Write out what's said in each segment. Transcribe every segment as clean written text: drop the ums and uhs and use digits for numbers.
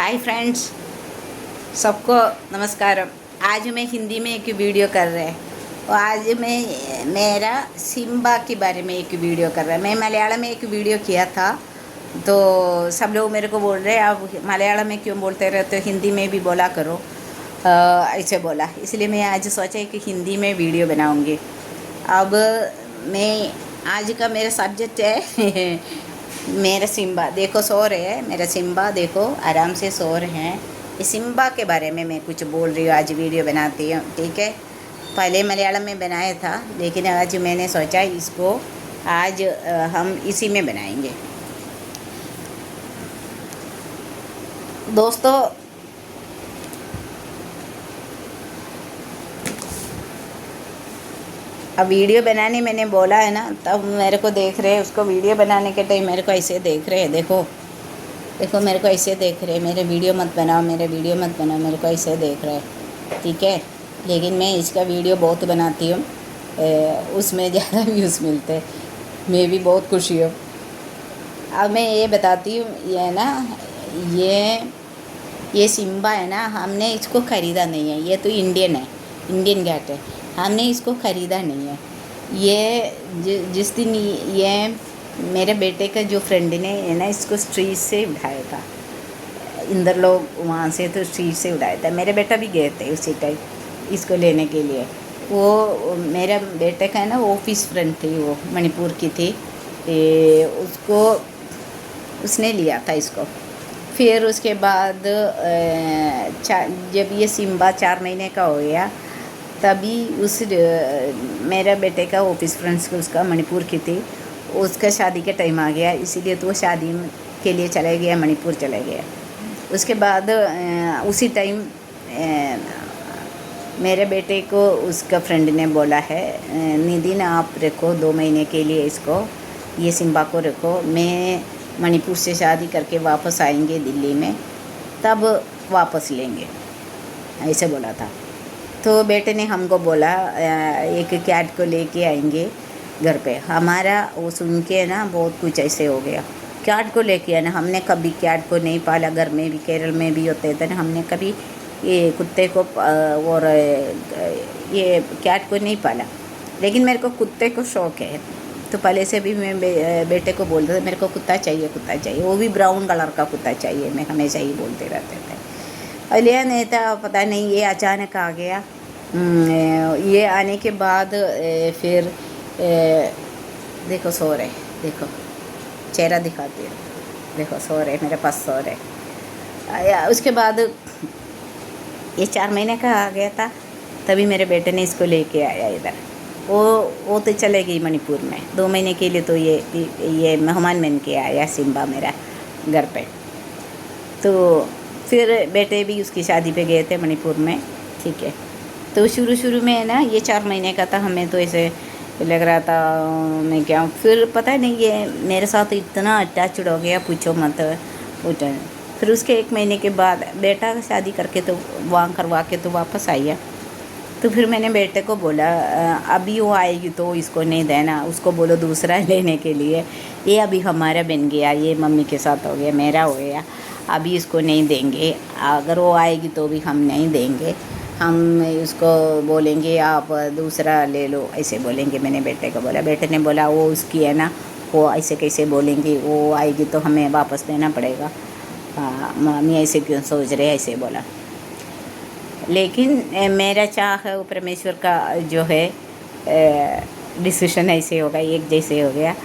Hi friends, सबको नमस्कारम। आज मैं हिंदी में एक वीडियो कर रहे हैं और आज मैं मेरा सिम्बा के बारे में एक वीडियो कर रहा है। मैं मलयालम में एक वीडियो किया था तो सब लोग मेरे को बोल रहे हैं आप मलयालम में क्यों बोलते रहते हो, हिंदी में भी बोला करो। ऐसे बोला, इसलिए मैं आज सोचा कि हिंदी में वीडियो बनाऊंगी। अब मैं आज का मेरा सब्जेक्ट है मेरा सिम्बा। देखो सो रहे हैं, मेरा सिम्बा देखो आराम से सो रहे हैं। इस सिम्बा के बारे में मैं कुछ बोल रही हूँ, आज वीडियो बनाती हूँ, ठीक है। पहले मलयालम में बनाया था लेकिन आज मैंने सोचा इसको आज हम इसी में बनाएंगे। दोस्तों अब वीडियो बनाने मैंने बोला है ना, तब मेरे को देख रहे हैं। उसको वीडियो बनाने के टाइम मेरे को ऐसे देख रहे हैं, देखो देखो मेरे को ऐसे देख रहे हैं, मेरे वीडियो मत बनाओ, मेरे वीडियो मत बनाओ, मेरे को ऐसे देख रहे हैं, ठीक है। लेकिन मैं इसका वीडियो बहुत बनाती हूँ, उसमें ज़्यादा व्यूज़ मिलते, मैं भी बहुत खुशी हूँ। अब मैं ये बताती हूँ, ये ना ये सिम्बा है ना, हमने इसको ख़रीदा नहीं है। ये तो इंडियन है, इंडियन कैट है, हमने इसको ख़रीदा नहीं है। ये जिस दिन ये मेरे बेटे का जो फ्रेंड ने है ना, इसको स्ट्रीट से उठाया था। इंदर लोग वहाँ से तो स्ट्रीट से उठाया था। मेरे बेटा भी गए थे उसी टाइम इसको लेने के लिए। वो मेरा बेटे का है ना, ऑफिस फ्रेंड थी, वो मणिपुर की थी। उसको उसने लिया था इसको। फिर उसके बाद जब ये सिम्बा 4 महीने का हो गया, तभी उस मेरा बेटे का ऑफिस फ्रेंड्स को, उसका मणिपुर की थी, उसका शादी का टाइम आ गया, इसीलिए तो वो शादी के लिए चला गया, मणिपुर चला गया। उसके बाद उसी टाइम मेरे बेटे को उसका फ्रेंड ने बोला है, निधि ना आप रखो 2 महीने के लिए इसको, ये सिम्बा को रखो, मैं मणिपुर से शादी करके वापस आएंगे दिल्ली में, तब वापस लेंगे, ऐसे बोला था। तो बेटे ने हमको बोला एक कैट को लेके आएंगे घर पे। हमारा वो सुन के ना बहुत कुछ ऐसे हो गया, कैट को लेके आना। हमने कभी कैट को नहीं पाला, घर में भी केरल में भी होते थे ना, हमने कभी ये कुत्ते को और ये कैट को नहीं पाला। लेकिन मेरे को कुत्ते को शौक़ है, तो पहले से भी मैं बेटे को बोलते थे मेरे को कुत्ता चाहिए, कुत्ता चाहिए, वो भी ब्राउन कलर का कुत्ता चाहिए, मैं हमेशा ही बोलते रहते थे। लिया नहीं था, पता नहीं ये अचानक आ गया। ये आने के बाद फिर देखो सो रहे, देखो चेहरा दिखाती है, देखो सो रहे, मेरे पास सो रहे। उसके बाद ये 4 महीने का आ गया था, तभी मेरे बेटे ने इसको लेके आया इधर। वो तो चले गई मणिपुर में 2 महीने के लिए, तो ये मेहमान बन के आया सिम्बा मेरा घर पे। तो फिर बेटे भी उसकी शादी पे गए थे मणिपुर में, ठीक है। तो शुरू में है ना, ये 4 महीने का था, हमें तो ऐसे लग रहा था मैं क्या, फिर पता नहीं ये मेरे साथ इतना अटैचड हो गया, पूछो मत पूछो। फिर उसके 1 महीने के बाद बेटा शादी करके तो वहाँ करवा के तो वापस आया। तो फिर मैंने बेटे को बोला अभी वो आएगी तो इसको नहीं देना, उसको बोलो दूसरा लेने के लिए, ये अभी हमारा बन गया, ये मम्मी के साथ हो गया, मेरा हो गया, अभी इसको नहीं देंगे, अगर वो आएगी तो भी हम नहीं देंगे, हम इसको बोलेंगे आप दूसरा ले लो, ऐसे बोलेंगे। मैंने बेटे को बोला, बेटे ने बोला वो उसकी है ना, वो ऐसे कैसे बोलेंगी, वो आएगी तो हमें वापस देना पड़ेगा, मम्मी ऐसे क्यों सोच रहे, ऐसे बोला। लेकिन मेरा चाह है, वो परमेश्वर का जो है डिसीजन ऐसे होगा, एक जैसे हो गया।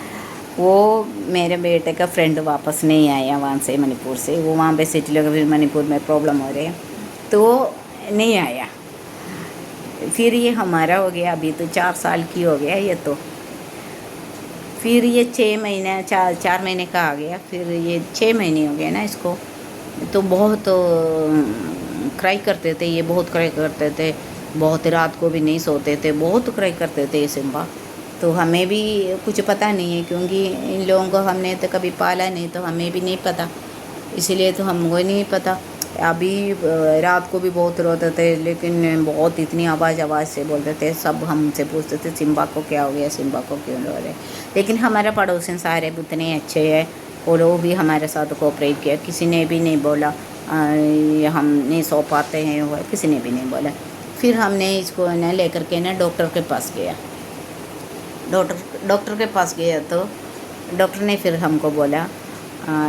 वो मेरे बेटे का फ्रेंड वापस नहीं आया वहाँ से, मणिपुर से, वो वहाँ पे सेटल हो गया। फिर मणिपुर में प्रॉब्लम हो रही है तो नहीं आया। फिर ये हमारा हो गया, अभी तो 4 साल की हो गया ये तो। फिर ये 6 महीने 4 महीने का आ गया, फिर ये 6 महीने हो गए ना इसको। तो बहुत क्राई करते थे, ये बहुत क्राई करते थे, बहुत रात को भी नहीं सोते थे, बहुत क्राई करते थे ये सिम्बा। तो हमें भी कुछ पता नहीं है, क्योंकि इन लोगों को हमने तो कभी पाला नहीं, तो हमें भी नहीं पता, इसीलिए तो हमको नहीं पता। अभी रात को भी बहुत रोते थे, लेकिन बहुत इतनी आवाज़ से बोलते थे, सब हमसे पूछते थे सिम्बा को क्या हो गया, सिम्बा को क्यों रो रहे। लेकिन हमारे पड़ोसी सारे उतने अच्छे हैं, वो लोग भी हमारे साथ कोऑपरेट किया, किसी ने भी नहीं बोला ये हम नहीं सो पाते हैं, वो किसी ने भी नहीं बोला। फिर हमने इसको ना लेकर के ना डॉक्टर के पास गया। डॉक्टर के पास गया तो डॉक्टर ने फिर हमको बोला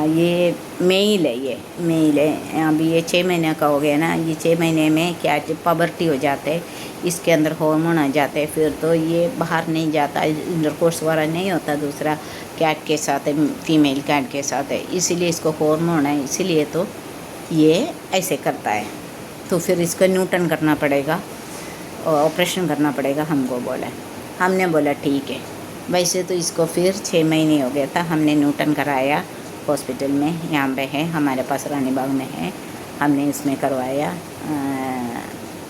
ये मेल है, ये मेल है, अभी ये 6 महीने का हो गया ना, ये 6 महीने में क्या पबर्टी हो जाते है, इसके अंदर हार्मोन आ जाते हैं, फिर तो ये बाहर नहीं जाता, इंटरकोर्स वाला नहीं होता दूसरा कैट के साथ है, फीमेल कैट के साथ है, इसीलिए इसको हार्मोन है, इसीलिए तो ये ऐसे करता है। तो फिर इसको न्यूटन करना पड़ेगा, ऑपरेशन करना पड़ेगा, हमको बोला। हमने बोला ठीक है। वैसे तो इसको फिर 6 महीने हो गया था, हमने न्यूटन कराया हॉस्पिटल में, यहाँ पे है हमारे पास रानी बाग में है, हमने इसमें करवाया।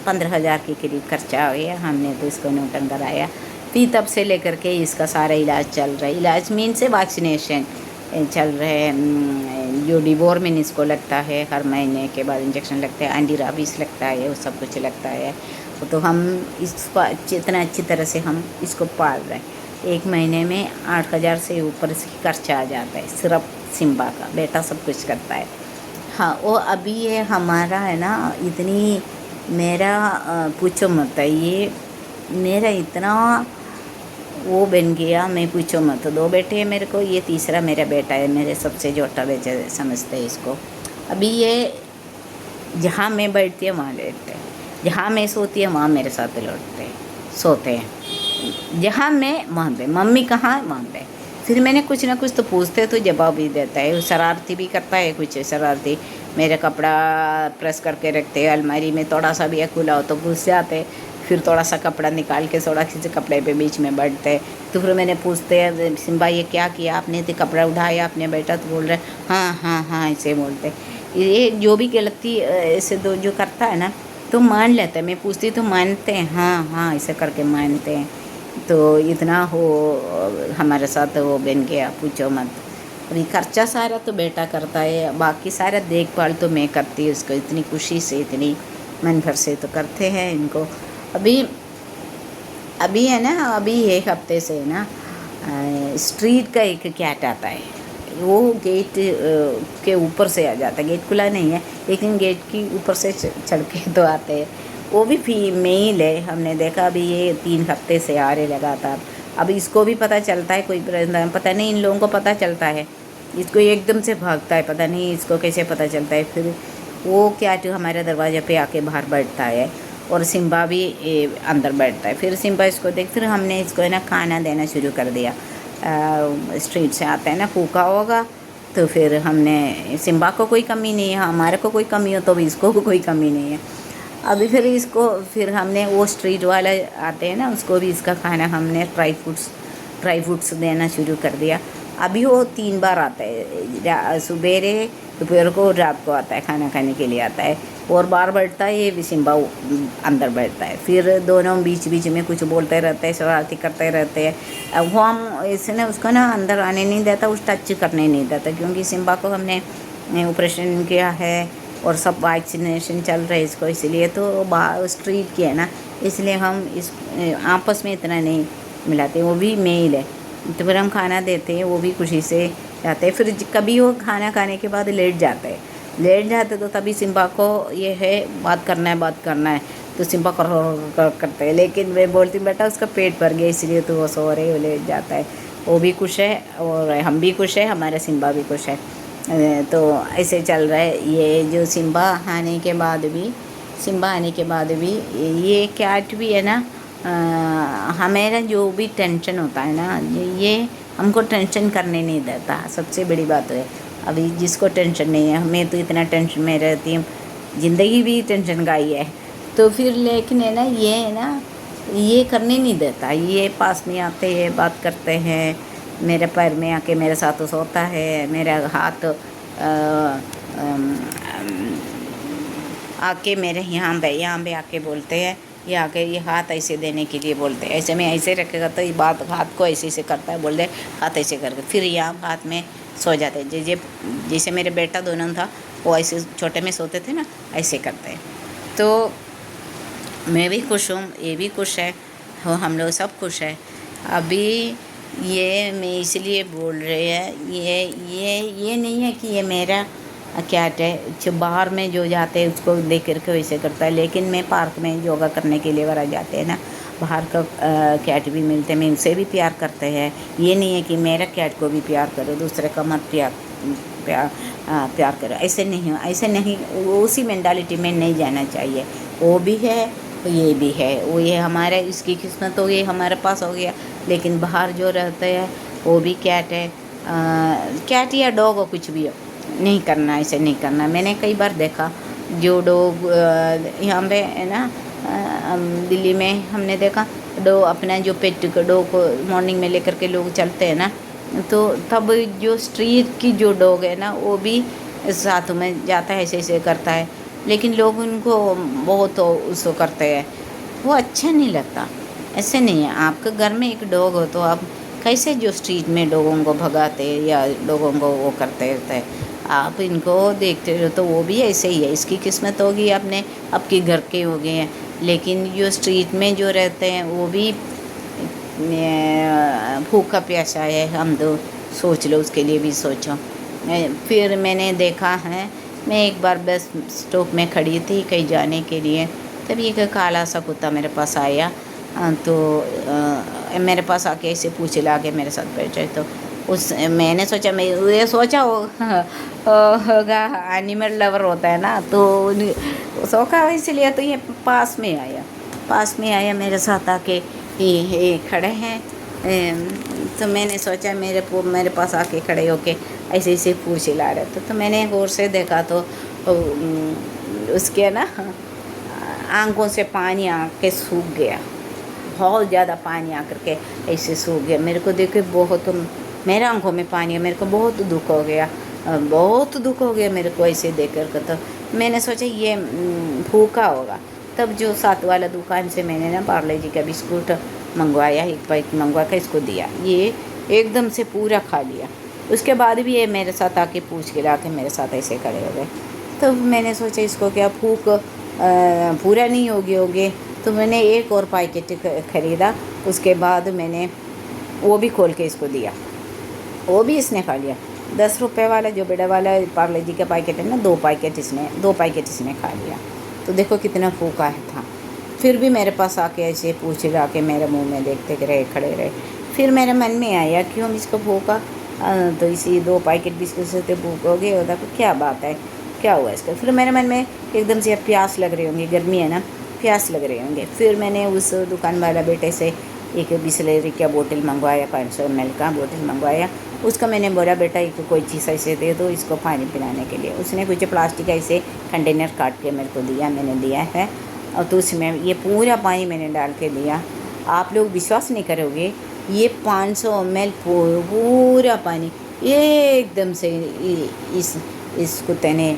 15,000 के करीब खर्चा हो गया, हमने तो इसको न्यूटन कराया। फिर तब से लेकर के इसका सारा इलाज चल रहा है। इलाज मीन से वैक्सीनेशन चल रहे हैं, जो डिवोर्मिन इसको लगता है, हर महीने के बाद इंजेक्शन लगता है, एंटी रेबीज लगता है, वो सब कुछ लगता है। तो हम इसको इतना अच्छी तरह से हम इसको पाल रहे हैं। 1 महीने में 8,000 से ऊपर इसकी खर्चा आ जाता है, सिर्फ सिम्बा का। बेटा सब कुछ करता है। हाँ, वो अभी ये हमारा है ना, इतनी मेरा पूछो मत, ये मेरा इतना वो बन गया, मैं पूछो मत। 2 बेटे हैं मेरे को, ये तीसरा मेरा बेटा है, मेरे सबसे छोटा बेटा समझते हैं इसको। अभी ये जहाँ मैं बैठती है वहाँ लेटते हैं, जहाँ मैं सोती है वहाँ मेरे साथ लौटते हैं, सोते हैं। जहाँ मैं वहाँ पे, मम्मी कहाँ है वहाँ पे। फिर मैंने कुछ ना कुछ तो पूछते तो जवाब भी देता है, शरारती भी करता है, कुछ शरारती। मेरे कपड़ा प्रेस करके रखते हैं अलमारी में, थोड़ा सा भी खुला हो तो घुस जाते, फिर थोड़ा सा कपड़ा निकाल के थोड़ा किसी कपड़े पे बीच में बैठते। तो फिर मैंने पूछते हैं सिम्बा ये क्या किया आपने, तो कपड़ा उठाया आपने बेटा, तो बोल रहे हाँ हाँ हाँ ऐसे बोलते। ये जो भी गलती ऐसे दो जो करता है ना तो मान लेता है, मैं पूछती तो मानते हैं, हाँ हाँ ऐसे करके मानते हैं। तो इतना हो हमारे साथ वो बन गया, पूछो मत। अभी खर्चा सारा तो बेटा करता है, बाकी सारा देखभाल तो मैं करती हूँ उसको, इतनी खुशी से, इतनी मन भर से तो करते हैं इनको। अभी है ना, अभी 1 हफ्ते से है ना स्ट्रीट का एक कैट आता है, वो गेट के ऊपर से आ जाता है, गेट खुला नहीं है लेकिन गेट की ऊपर से चढ़ के तो आते हैं। वो भी फीमेल है, हमने देखा अभी ये 3 हफ्ते से आ रहे लगातार। अब इसको भी पता चलता है, कोई पता नहीं इन लोगों को पता चलता है, इसको एकदम से भागता है, पता नहीं इसको कैसे पता चलता है। फिर वो कैट हमारे दरवाजे पे आके बाहर बैठता है और सिम्बा भी अंदर बैठता है। फिर सिम्बा इसको देख, फिर हमने इसको है ना खाना देना शुरू कर दिया। स्ट्रीट से आता है ना, भूखा होगा तो फिर हमने, सिम्बा को कोई कमी नहीं है, हमारे को कोई कमी हो तो भी इसको कोई कमी नहीं है। अभी फिर हमने वो स्ट्रीट वाला आते हैं ना, उसको भी इसका खाना हमने ड्राई फ्रूट्स देना शुरू कर दिया। अभी वो 3 बार आता है, सुबेरे, दोपहर को, रात को आता है, खाना खाने के लिए आता है। और बार बैठता है, ये भी सिम्बा अंदर बैठता है। फिर दोनों बीच बीच में कुछ बोलते रहते हैं, शरारती करते रहते हैं। अब वो हम इसने ना उसको ना अंदर आने नहीं देता, उस टच करने नहीं देता, क्योंकि सिम्बा को हमने ऑपरेशन किया है और सब वैक्सीनेशन चल रहा है इसको, इसलिए तो स्ट्रीट की है ना, इसलिए हम इस आपस में इतना नहीं मिलाते। वो भी मेल है तो फिर हम खाना देते हैं, वो भी खुशी से जाते हैं। फिर कभी वो खाना खाने के बाद लेट जाते तो तभी सिम्बा को ये है बात करना है तो सिम्बा करते हैं। लेकिन मैं बोलती हूँ बेटा उसका पेट भर गया इसलिए तो वो सो रहे, वो लेट जाता है। वो भी खुश है और हम भी खुश है, हमारा सिम्बा भी खुश है। तो ऐसे चल रहा है। ये जो सिम्बा आने के बाद भी ये कैट भी है ना, हमारा जो भी टेंशन होता है ना, ये हमको टेंशन करने नहीं देता, सबसे बड़ी बात है। अभी जिसको टेंशन नहीं है, मैं तो इतना टेंशन में रहती हूँ, ज़िंदगी भी टेंशन का ही है। तो फिर लेकिन है ना, ये करने नहीं देता, ये पास में आते हैं, बात करते हैं, मेरे पैर में आके मेरे साथ सोता है, मेरा हाथ आके मेरे यहाँ पे आके बोलते हैं, ये आके ये हाथ ऐसे देने के लिए बोलते हैं। ऐसे में ऐसे रखेगा तो ये बात हाथ को ऐसे करता है, बोलते हाथ ऐसे करके, फिर यहाँ हाथ में सो जाते हैं। जैसे मेरे बेटा दोनों था वो ऐसे छोटे में सोते थे ना, ऐसे करते हैं। तो मैं भी खुश हूँ, ये भी खुश है, हम लोग सब खुश है। अभी ये मैं इसलिए बोल रही है, ये नहीं है कि ये मेरा कैट है जो बाहर में जो जाते हैं उसको देख करके वैसे करता है। लेकिन मैं पार्क में योगा करने के लिए वगैरह जाते हैं ना, बाहर का कैट भी मिलते हैं, मैं उसे भी प्यार करते हैं। ये नहीं है कि मेरा कैट को भी प्यार करो, दूसरे का मत प्यार करो, ऐसे नहीं, उसी मेंटालिटी में नहीं जाना चाहिए। वो भी है तो ये भी है, वो ये हमारा इसकी किस्मत हो गई, हमारे पास हो गया। लेकिन बाहर जो रहते हैं वो भी कैट है, कैट या डॉग हो, कुछ भी हो, नहीं करना, ऐसे नहीं करना। मैंने कई बार देखा जो डॉग यहाँ पे है ना, दिल्ली में हमने देखा डॉग अपना जो पेट को डॉग को मॉर्निंग में लेकर के लोग चलते हैं ना, तो तब जो स्ट्रीट की जो डॉग है ना वो भी साथ में जाता है, ऐसे करता है। लेकिन लोग उनको बहुत उसको करते हैं, वो अच्छा नहीं लगता। ऐसे नहीं है, आपके घर में एक डॉग हो तो आप कैसे जो स्ट्रीट में डॉगों को भगाते या डॉगों को वो करते रहते हैं, आप इनको देखते हो तो वो भी ऐसे ही है। इसकी किस्मत होगी अपने आपके घर के हो गए हैं। लेकिन जो स्ट्रीट में जो रहते हैं वो भी भूखा प्यासा है, हम तो सोच लो, उसके लिए भी सोचो। फिर मैंने देखा है, मैं एक बार बस स्टॉप में खड़ी थी कहीं जाने के लिए, तभी एक काला सा कुत्ता मेरे पास आया। तो मेरे पास आके ऐसे पूछ ला के मेरे साथ बैठे, तो मैंने सोचा, मैं ये सोचा होगा एनिमल लवर होता है ना, तो सोचा इसलिए तो ये पास में आया मेरे साथ आके, ये खड़े हैं। तो मैंने सोचा मेरे पास आके खड़े होके ऐसे पूछ ला रहे थे, तो मैंने गौर से देखा तो उसके ना आंखों से पानी आके सूख गया, बहुत ज़्यादा पानी आकर के ऐसे सूख गया। मेरे को देख के बहुत, मेरे आंखों में पानी है, मेरे को बहुत दुख हो गया मेरे को ऐसे देख कर। तो मैंने सोचा ये भूखा होगा। तब जो साथ वाला दुकान से मैंने ना पार्ले जी का बिस्कुट मंगवाया, एक पैकेट मंगवा कर इसको दिया, ये एकदम से पूरा खा लिया। उसके बाद भी ये मेरे साथ आके पूछ के ला के मेरे साथ ऐसे खड़े हो गए। तो मैंने सोचा इसको क्या भूख पूरा नहीं होगी, तो मैंने एक और पैकेट ख़रीदा। उसके बाद मैंने वो भी खोल के इसको दिया, वो भी इसने खा लिया। 10 रुपये वाला जो बड़ा वाला पार्ले जी का पैकेट है ना, 2 पैकेट इसने खा लिया। तो देखो कितना भूखा था। फिर भी मेरे पास आके ऐसे पूछ ला के मेरे मुंह में देखते रहे, खड़े रहे। फिर मेरे मन में आया क्यों इसको भूखा, तो इसी 2 पैकेट बिस्कुट से तो भूख हो गए होता, तो क्या बात है, क्या हुआ इसका। फिर मेरे मन में एकदम से प्यास लग रही होंगी, गर्मी है ना, प्यास लग रहे होंगे। फिर मैंने उस दुकान वाला बेटे से एक बिसलेरी का बोतल मंगवाया, 500 ml का बोतल मंगवाया। उसको मैंने बोला बेटा एक कोई चीज़ ऐसे दे दो इसको पानी पिलाने के लिए। उसने कुछ प्लास्टिक ऐसे कंटेनर काट के मेरे को दिया, मैंने दिया है, और तो उसमें ये पूरा पानी मैंने डाल के दिया। आप लोग विश्वास नहीं करोगे, ये 500 ml पूरा पानी एकदम से इस कुत्ते ने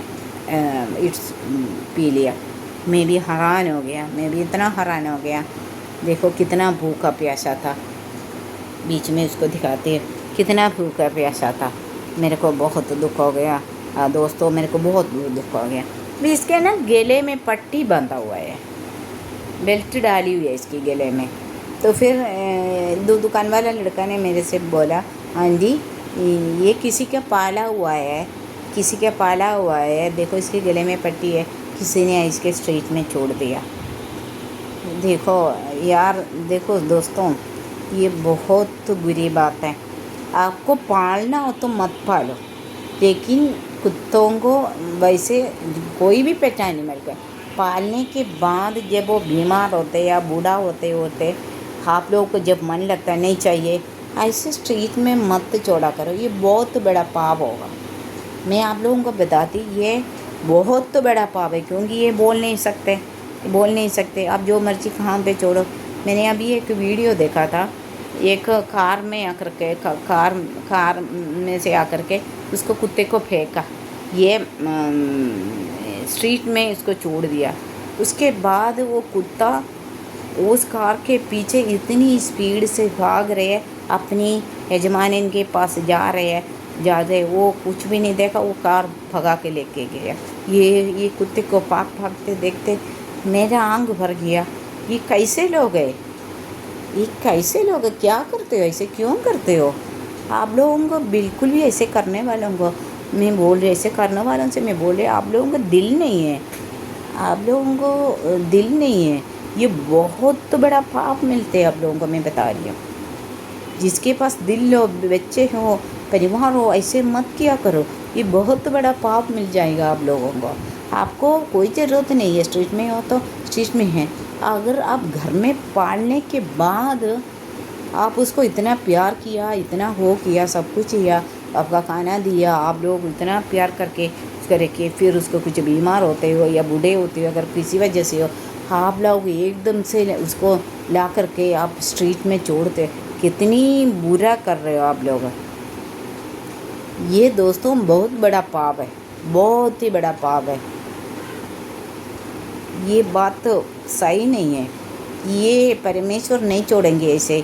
पी लिया। मैं भी हैरान हो गया, मैं भी इतना हैरान हो गया। देखो कितना भूखा प्यासा था, बीच में उसको दिखाते कितना भूखा प्यासा था। मेरे को बहुत दुख हो गया दोस्तों, मेरे को बहुत दुख हो गया। भी इसके ना गले में पट्टी बंधा हुआ है, बेल्ट डाली हुई है इसकी गले में। तो फिर दुकान वाला लड़का ने मेरे से बोला, हाँ जी ये किसी का पाला हुआ है, देखो इसके गले में पट्टी है, किसी ने इसके स्ट्रीट में छोड़ दिया। देखो यार, देखो दोस्तों, ये बहुत बुरी बात है। आपको पालना हो तो मत पालो, लेकिन कुत्तों को वैसे कोई भी पेट एनिमल का पालने के बाद जब वो बीमार होते या बूढ़ा होते आप लोगों को जब मन लगता नहीं चाहिए, ऐसे स्ट्रीट में मत छोड़ा करो। ये बहुत बड़ा पाप होगा, मैं आप लोगों को बताती, ये बहुत बड़ा पाप है, क्योंकि ये बोल नहीं सकते। आप जो मर्जी कहाँ पे छोड़ो। मैंने अभी एक वीडियो देखा था, एक कार में आकर के कार में से आकर के उसको कुत्ते को फेंका, ये स्ट्रीट में इसको छोड़ दिया। उसके बाद वो कुत्ता उस कार के पीछे इतनी स्पीड से भाग रहे हैं, अपनी यजमानी के पास जा रहे, वो कुछ भी नहीं देखा, वो कार भगा के लेके गया। ये कुत्ते को भागते देखते मेरा आंग भर गया। ये कैसे लोग हैं, क्या करते हो, ऐसे क्यों करते हो? आप लोगों को बिल्कुल भी ऐसे करने वालों को मैं बोल रही, ऐसे करने वालों से मैं बोल रही, आप लोगों को दिल नहीं है, आप लोगों को दिल नहीं है। ये बहुत बड़ा पाप मिलते हैं आप लोगों को, मैं बता रही हूँ। जिसके पास दिल हो, बच्चे हो, परिवार हो, ऐसे मत किया करो, ये बहुत बड़ा पाप मिल जाएगा आप लोगों को। आपको कोई ज़रूरत नहीं है, स्ट्रीट में हो तो स्ट्रीट में है। अगर आप घर में पालने के बाद आप उसको इतना प्यार किया, इतना हो किया, सब कुछ किया, आपका खाना दिया, आप लोग इतना प्यार करके फिर उसको कुछ बीमार होते हो या बूढ़े होते हो, अगर किसी वजह से हो, आप लोग एकदम से उसको ला करके आप स्ट्रीट में छोड़ते, कितनी बुरा कर रहे हो आप लोग। ये दोस्तों बहुत बड़ा पाप है, बहुत ही बड़ा पाप है। ये बात तो सही नहीं है। ये परमेश्वर नहीं छोड़ेंगे ऐसे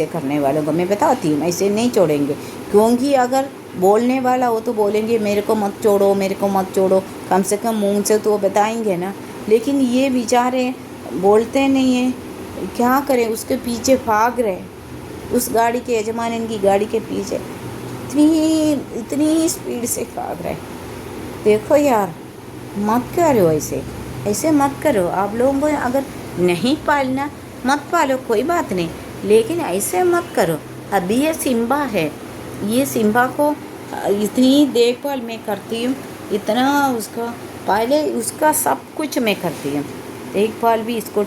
करने वालों को, मैं बताती हूँ, ऐसे नहीं छोड़ेंगे। क्योंकि अगर बोलने वाला हो तो बोलेंगे मेरे को मत छोड़ो, मेरे को मत छोड़ो, कम से कम मुंह से तो बताएंगे ना। लेकिन ये बेचारे बोलते नहीं हैं, क्या करें, उसके पीछे भाग रहे, उस गाड़ी के यजमान इनकी गाड़ी के पीछे इतनी स्पीड से भाग रहे। देखो यार, मत करो ऐसे मत करो। आप लोगों को अगर नहीं पालना मत पालो, कोई बात नहीं, लेकिन ऐसे मत करो। अभी ये सिम्बा है, ये सिम्बा को इतनी देखभाल मैं करती हूँ, इतना उसका पहले उसका सब कुछ मैं करती हूँ, देखभाल भी इसको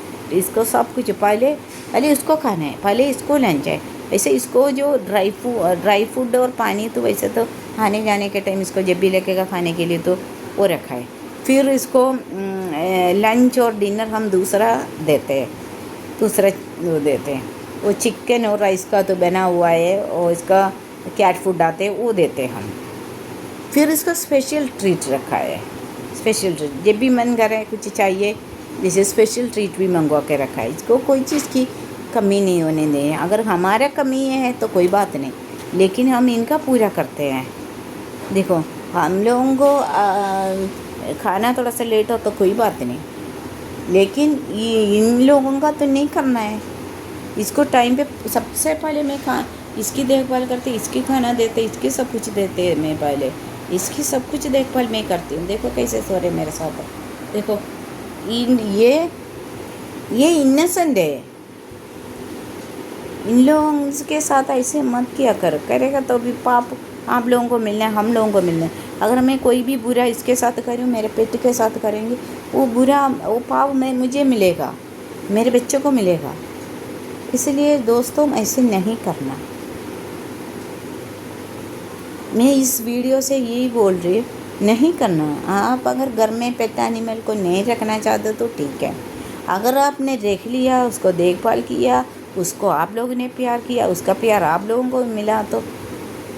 सब कुछ। पहले उसको खाना है, पहले इसको लंच है। वैसे इसको जो ड्राई फूड और पानी तो वैसे तो आने जाने के टाइम इसको जब भी लगेगा खाने के लिए तो वो रखा है। फिर इसको लंच और डिनर हम दूसरा देते हैं, वो चिकन और राइस का तो बना हुआ है, और इसका कैट फूड आते हैं वो देते हैं हम। फिर इसका स्पेशल ट्रीट रखा है, स्पेशल ट्रीट जब भी मन करे कुछ चाहिए, जैसे स्पेशल ट्रीट भी मंगवा के रखा है। इसको कोई चीज़ की कमी नहीं होने दें। अगर हमारा कमी है तो कोई बात नहीं, लेकिन हम इनका पूरा करते हैं। देखो, हम लोगों को खाना थोड़ा सा लेट हो तो कोई बात नहीं, लेकिन ये इन लोगों का तो नहीं करना है। इसको टाइम पे सबसे पहले मैं इसकी देखभाल करती, इसकी खाना देते, इसकी सब कुछ देते, मैं पहले इसकी सब कुछ देखभाल मैं करती हूँ। देखो कैसे सो रहे मेरे साथ, देखो ये इनोसेंट है। इन लोगों के साथ ऐसे मत किया करेगा तो भी पाप आप लोगों को मिलना है, हम लोगों को मिलना है। अगर मैं कोई भी बुरा इसके साथ करूँ, मेरे पेट के साथ करेंगे, वो पाप मुझे मिलेगा, मेरे बच्चों को मिलेगा। इसलिए दोस्तों ऐसे नहीं करना। मैं इस वीडियो से यही बोल रही हूँ, नहीं करना। आप अगर घर में पेट एनिमल को नहीं रखना चाहते तो ठीक है। अगर आपने देख लिया, उसको देखभाल किया, उसको आप लोगों ने प्यार किया, उसका प्यार आप लोगों को मिला, तो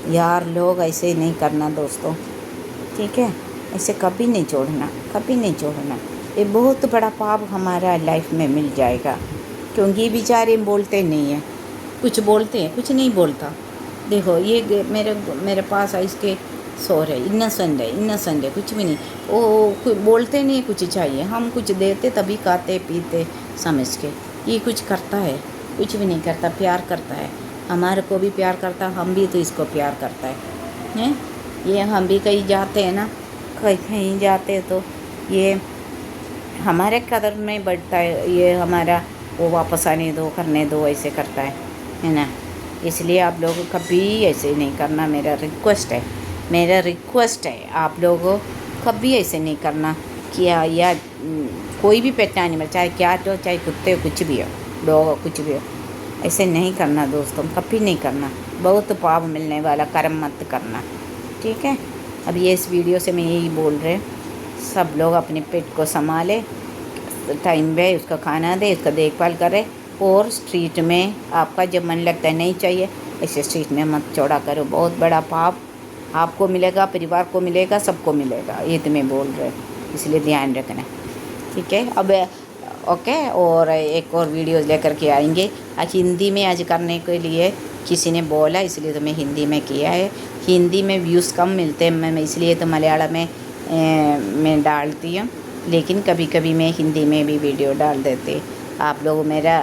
यार लोग ऐसे नहीं करना दोस्तों, ठीक है। ऐसे कभी नहीं छोड़ना, कभी नहीं छोड़ना। ये बहुत बड़ा पाप हमारा लाइफ में मिल जाएगा, क्योंकि ये बेचारे बोलते नहीं हैं, कुछ बोलते हैं, कुछ नहीं बोलता। देखो ये मेरे पास है, इसके सौर है, इनोसेंट है, कुछ भी नहीं, वो बोलते नहीं कुछ चाहिए, हम कुछ देते तभी खाते पीते समझ के। ये कुछ करता है, कुछ भी नहीं करता, प्यार करता है, हमारे को भी प्यार करता है, हम भी तो इसको प्यार करता है। ये हम भी कहीं जाते हैं ना, कहीं जाते हैं तो ये हमारे कदर में बढ़ता है, ये हमारा वो वापस आने दो, करने दो, ऐसे करता है ना। इसलिए आप लोगों को कभी ऐसे नहीं करना, मेरा रिक्वेस्ट है आप लोगों कभी ऐसे नहीं करना कि या कोई भी पेट एनिमल, चाहे कैट हो, चाहे कुत्ते हो, कुछ भी हो, डॉग हो, कुछ भी हो, ऐसे नहीं करना दोस्तों, कभी नहीं करना। बहुत पाप मिलने वाला कर्म मत करना, ठीक है। अब ये इस वीडियो से मैं यही बोल रहे, सब लोग अपने पेट को संभाले, टाइम पे उसका खाना दे, उसका देखभाल करे, और स्ट्रीट में आपका जब मन लगता है नहीं चाहिए, ऐसे स्ट्रीट में मत छोड़ा करो। बहुत बड़ा पाप आपको मिलेगा, परिवार को मिलेगा, सबको मिलेगा, ये तो मैं बोल रहे, इसलिए ध्यान रखना, ठीक है। अब ओके, और एक और वीडियो लेकर के आएंगे। आज हिंदी में आज करने के लिए किसी ने बोला, इसलिए तो मैं हिंदी में किया है। हिंदी में व्यूज़ कम मिलते हैं, मैं इसलिए तो मलयालम में मैं डालती हूँ, लेकिन कभी कभी मैं हिंदी में भी वीडियो डाल देती। आप लोग मेरा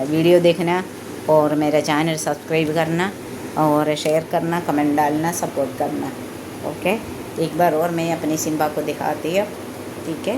वीडियो देखना और मेरा चैनल सब्सक्राइब करना और शेयर करना, कमेंट डालना, सपोर्ट करना, اوکے، ایک بار اور میں اپنے سمبا کو دکھاتی ہوں، ٹھیک ہے۔